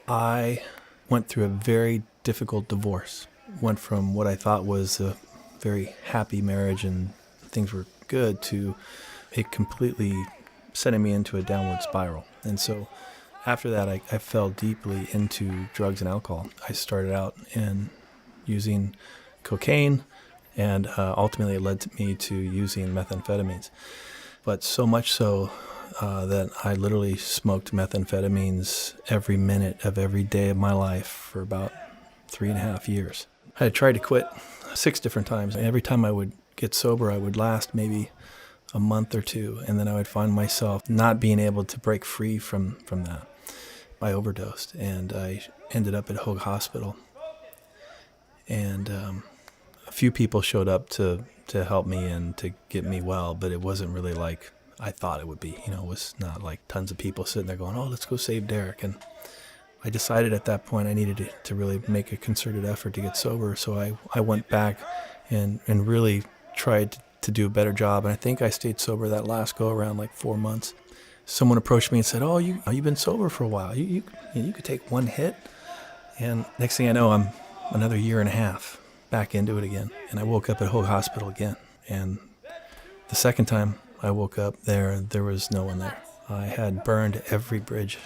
I went through a very difficult divorce. Went from what I thought was a very happy marriage and things were good to it completely sending me into a downward spiral. And so after that, I fell deeply into drugs and alcohol. I started out in using cocaine, and ultimately it led me to using methamphetamines. But so much so that I literally smoked methamphetamines every minute of every day of my life for about 3.5 years. I had tried to quit 6 different times. Every time I would get sober, I would last maybe a month or two, and then I would find myself not being able to break free from that. I overdosed, and I ended up at Hoag Hospital. And a few people showed up to help me and to get me well, but it wasn't really like I thought it would be. It was not like tons of people sitting there going, oh, let's go save Derek. And I decided at that point I needed to really make a concerted effort to get sober. So I went back and really tried to do a better job. And I think I stayed sober that last go around like 4 months. Someone approached me and said, oh, you've been sober for a while. You could take one hit. And next thing I know, I'm another 1.5 years back into it again. And I woke up at Hoag Hospital again. And the second time I woke up there was no one there. I had burned every bridge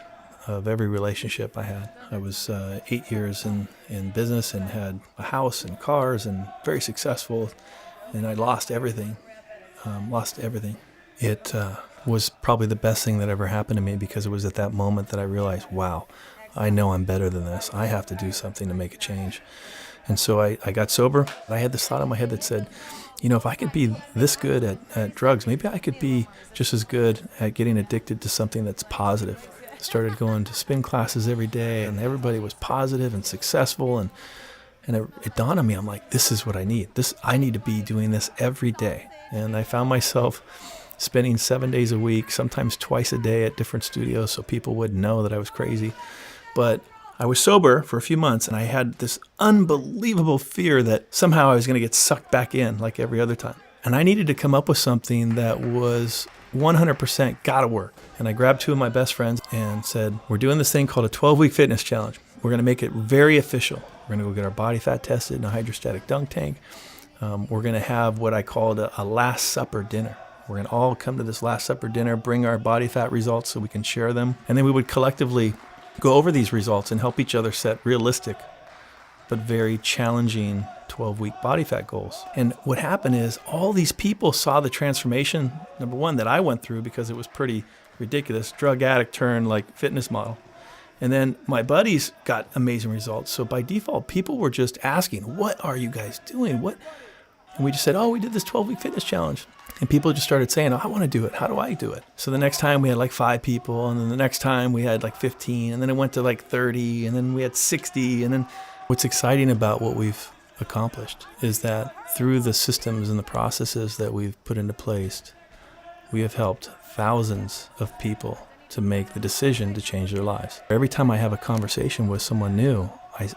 of every relationship I had. I was 8 years in business and had a house and cars and very successful. And I lost everything. It was probably the best thing that ever happened to me, because it was at that moment that I realized, wow, I know I'm better than this. I have to do something to make a change. And so I got sober. I had this thought in my head that said, if I could be this good at drugs, maybe I could be just as good at getting addicted to something that's positive. Started going to spin classes every day, and everybody was positive and successful. And it dawned on me, I'm like, this is what I need. I need to be doing this every day. And I found myself spending 7 days a week, sometimes twice a day at different studios so people wouldn't know that I was crazy. But I was sober for a few months, and I had this unbelievable fear that somehow I was going to get sucked back in like every other time. And I needed to come up with something that was 100% gotta work. And I grabbed 2 of my best friends and said, we're doing this thing called a 12-week fitness challenge. We're going to make it very official. We're going to go get our body fat tested in a hydrostatic dunk tank. We're going to have what I called a Last Supper dinner. We're going to all come to this Last Supper dinner, bring our body fat results so we can share them. And then we would collectively go over these results and help each other set realistic but very challenging 12-week body fat goals. And what happened is all these people saw the transformation, number one, that I went through, because it was pretty ridiculous, drug addict turned like fitness model. And then my buddies got amazing results. So by default, people were just asking, what are you guys doing? And we just said, we did this 12-week fitness challenge. And people just started saying, I want to do it. How do I do it? So the next time we had like 5 people, and then the next time we had like 15, and then it went to like 30, and then we had 60. And then what's exciting about what we've accomplished is that through the systems and the processes that we've put into place, we have helped thousands of people to make the decision to change their lives. Every time I have a conversation with someone new,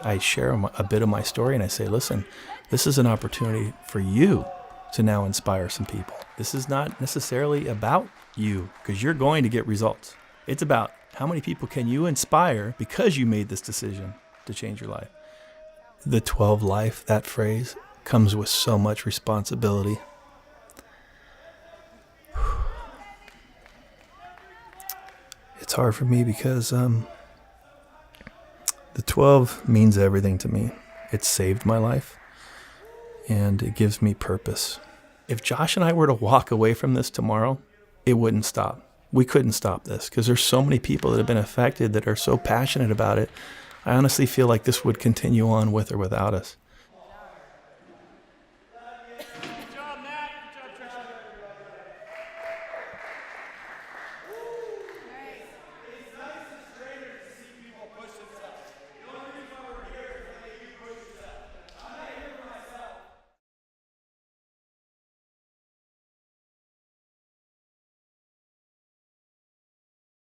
I share a bit of my story, and I say, listen, this is an opportunity for you to now inspire some people. This is not necessarily about you, because you're going to get results. It's about how many people can you inspire because you made this decision to change your life. The 12 life, that phrase, comes with so much responsibility. It's hard for me because the 12 means everything to me. It saved my life, and it gives me purpose. If Josh and I were to walk away from this tomorrow, it wouldn't stop. We couldn't stop this, because there's so many people that have been affected that are so passionate about it. I honestly feel like this would continue on with or without us.